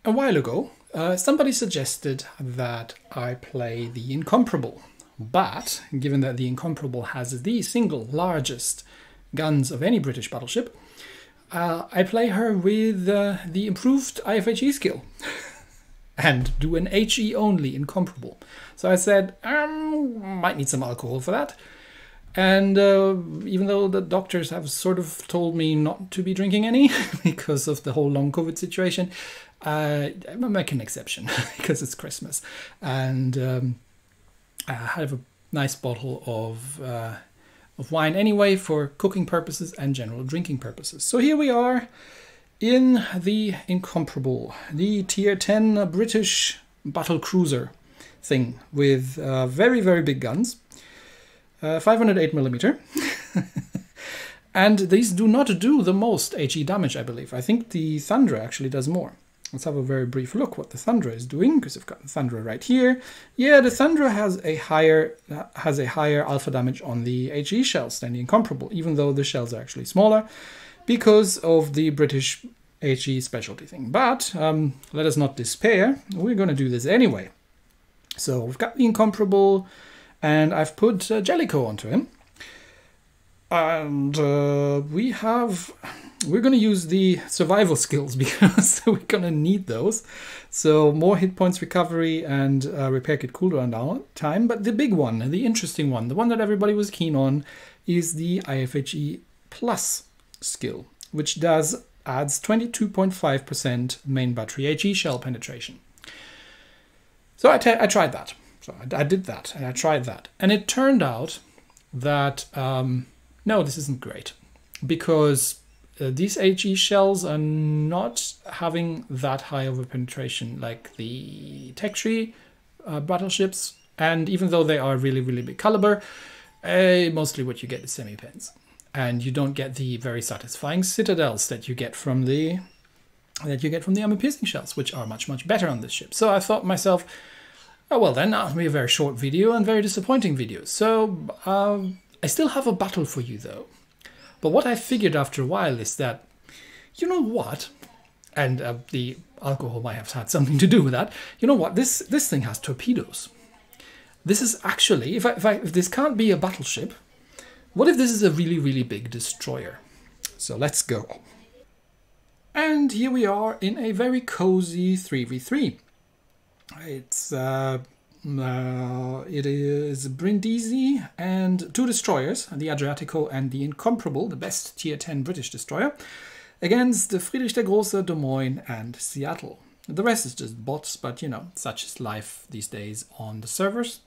a while ago, somebody suggested that I play the Incomparable. But given that the Incomparable has the single largest guns of any British battleship, I play her with the improved IFHE skill and do an HE only Incomparable. So I said, might need some alcohol for that. And even though the doctors have sort of told me not to be drinking any because of the whole long COVID situation, I'm gonna make an exception because it's Christmas. And I have a nice bottle of wine anyway for cooking purposes and general drinking purposes. So here we are in the Incomparable, the tier 10 British battle cruiser thing with very, very big guns. 508mm. And these do not do the most HE damage, I believe. I think the Thunderer actually does more. Let's have a very brief look what the Thunderer is doing, because I've got the Thunderer right here. Yeah, the Thunderer has a higher alpha damage on the HE shells than the Incomparable, even though the shells are actually smaller, because of the British HE specialty thing. But let us not despair. We're going to do this anyway. So we've got the Incomparable, and I've put Jellicoe onto him. And we're going to use the survival skills because we're going to need those. So more hit points recovery and repair kit cooldown time. But the big one, the interesting one, the one that everybody was keen on, is the IFHE Plus skill, which adds 22.5% main battery HE shell penetration. So I tried that. So I did that and I tried that. And it turned out that, no, this isn't great because these HE shells are not having that high of a penetration like the tech tree battleships. And even though they are really, really big caliber, mostly what you get is semi-pens. And you don't get the very satisfying citadels that you get from the armor-piercing shells, which are much, much better on this ship. So I thought to myself, oh, well then, that'll be a very short video and very disappointing video. So I still have a battle for you though. But what I figured after a while is that, you know what? And the alcohol might have had something to do with that. You know what? This thing has torpedoes. This is actually, if this can't be a battleship, what if this is a really, really big destroyer? So let's go. And here we are in a very cozy 3v3. It is Brindisi and two destroyers, the Adriatico and the Incomparable, the best tier 10 British destroyer, against the Friedrich der Große, Des Moines and Seattle. The rest is just bots, but you know, such is life these days on the servers.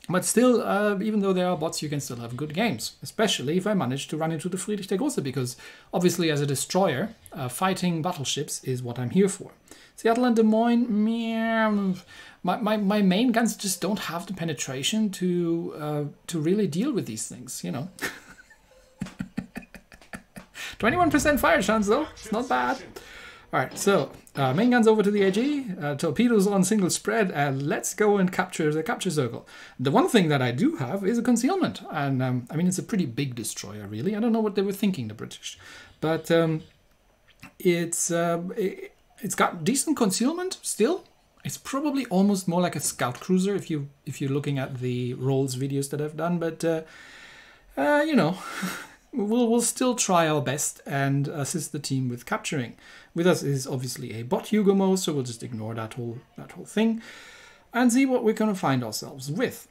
But still, even though there are bots, you can still have good games, especially if I manage to run into the Friedrich der Große, because obviously as a destroyer, fighting battleships is what I'm here for. Seattle and Des Moines, my main guns just don't have the penetration to really deal with these things, you know. 21% fire chance though, it's not bad. Alright, so main guns over to the AG, torpedoes on single spread, and let's go and capture the capture circle. The one thing that I do have is a concealment, and I mean it's a pretty big destroyer really. I don't know what they were thinking, the British, but it's got decent concealment still. It's probably almost more like a scout cruiser if you're looking at the rolls videos that I've done, but you know. We'll still try our best and assist the team with capturing. With us is obviously a bot Yugomo, so we'll just ignore that whole thing and see what we're going to find ourselves with.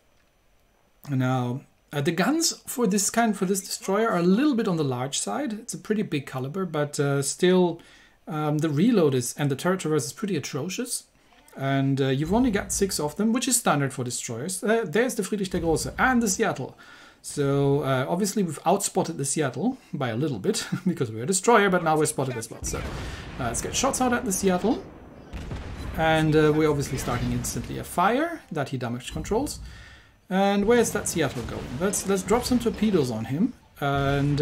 Now, the guns for this destroyer are a little bit on the large side. It's a pretty big caliber, but still the reload and the turret traverse is pretty atrocious. And you've only got 6 of them, which is standard for destroyers. There's the Friedrich der Große and the Seattle. So obviously we've outspotted the Seattle by a little bit because we're a destroyer, but now we're spotted as well. So let's get shots out at the Seattle. And we're obviously starting instantly a fire that he damage controls. And where's that Seattle going? Let's drop some torpedoes on him. And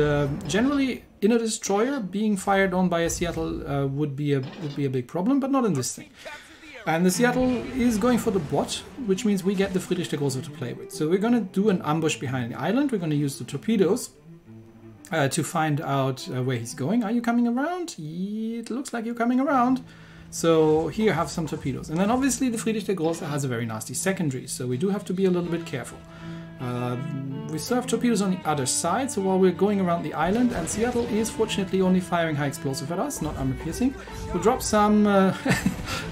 generally in a destroyer, being fired on by a Seattle would be a big problem, but not in this thing. And the Seattle is going for the bot, which means we get the Friedrich der Große to play with. So we're going to do an ambush behind the island. We're going to use the torpedoes to find out where he's going. Are you coming around? It looks like you're coming around. So here have some torpedoes. And then obviously the Friedrich der Große has a very nasty secondary, so we do have to be a little bit careful. We still have torpedoes on the other side, so while we're going around the island, and Seattle is fortunately only firing high explosive at us, not armor piercing, we'll drop some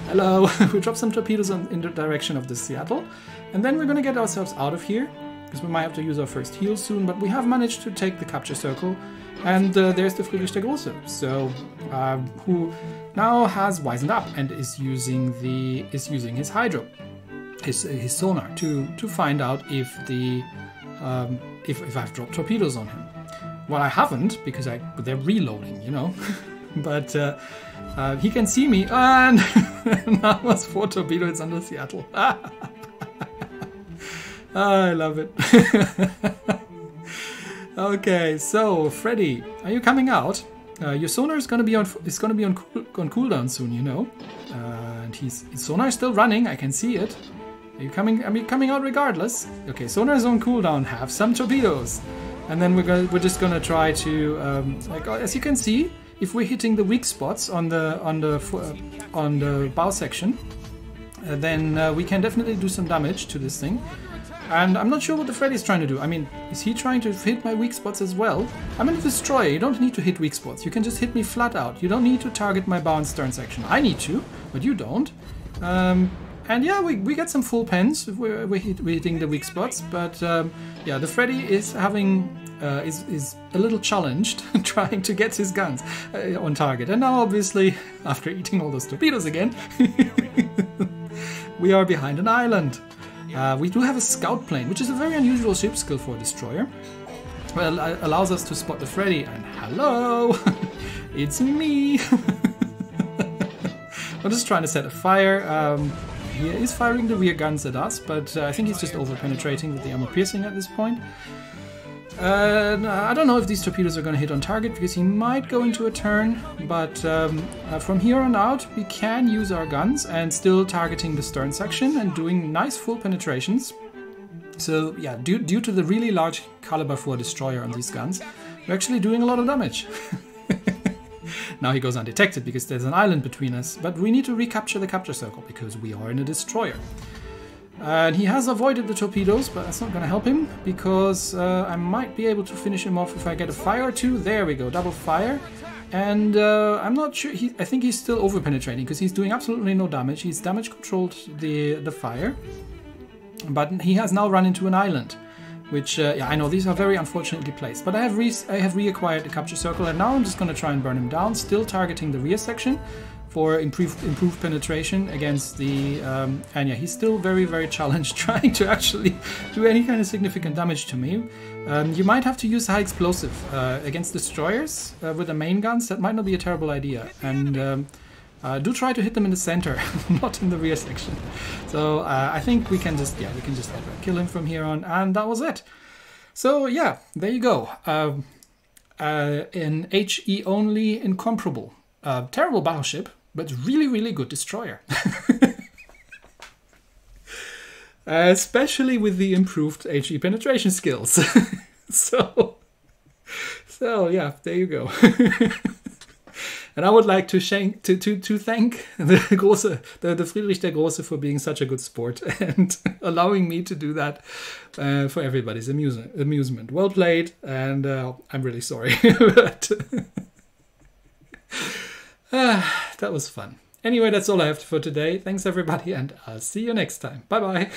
hello, we'll drop some torpedoes in the direction of the Seattle, and then we're going to get ourselves out of here, because we might have to use our first heal soon, but we have managed to take the capture circle, and there's the Friedrich der Große, so who now has wisened up and is using his hydro, his sonar to find out if if I've dropped torpedoes on him. Well, I haven't because they're reloading, you know. But he can see me, and now was 4 torpedoes under Seattle. I love it. Okay, so Freddy, are you coming out? Your sonar is going to be on cooldown soon, you know. And his sonar is still running. I can see it. Are you coming? Are you coming out regardless? Okay, sonar is on cooldown. Have some torpedoes, and then we're just gonna try to like as you can see, if we're hitting the weak spots on the bow section, then we can definitely do some damage to this thing. And I'm not sure what the Freddy's trying to do. I mean, is he trying to hit my weak spots as well? I'm in a destroyer. You don't need to hit weak spots. You can just hit me flat out. You don't need to target my bow and stern section. I need to, but you don't. And yeah, we get some full pens if we're hitting the weak spots. But yeah, the Freddy is having is a little challenged trying to get his guns on target. And now, obviously, after eating all those torpedoes again, we are behind an island. We do have a scout plane, which is a very unusual ship skill for a destroyer. Well, it allows us to spot the Freddy, and hello, it's me. I'm just trying to set a fire. He is firing the rear guns at us, but I think he's just over-penetrating with the armor piercing at this point. I don't know if these torpedoes are going to hit on target, because he might go into a turn, but from here on out we can use our guns and still targeting the stern section and doing nice full penetrations. So yeah, due to the really large caliber for a destroyer on these guns, we're actually doing a lot of damage. Now he goes undetected because there's an island between us, but we need to recapture the capture circle because we are in a destroyer. And he has avoided the torpedoes, but that's not going to help him because I might be able to finish him off if I get a fire or two. There we go, double fire. And I'm not sure, I think he's still over-penetrating because he's doing absolutely no damage. He's damage controlled the fire, but he has now run into an island. Which, yeah, I know these are very unfortunately placed, but I have reacquired the capture circle, and now I'm just going to try and burn him down, still targeting the rear section for improved penetration against the, and yeah, he's still very, very challenged trying to actually do any kind of significant damage to me. You might have to use high explosive against destroyers with the main guns. That might not be a terrible idea, and do try to hit them in the center, not in the rear section. So I think we can just outright kill him from here on, and that was it. So yeah, there you go. An HE only Incomparable. Terrible battleship, but really, really good destroyer. Especially with the improved HE penetration skills. So yeah, there you go. And I would like to thank the Friedrich der Große for being such a good sport and allowing me to do that for everybody's amusement. Well played, and I'm really sorry. But that was fun. Anyway, that's all I have for today. Thanks everybody, and I'll see you next time. Bye bye.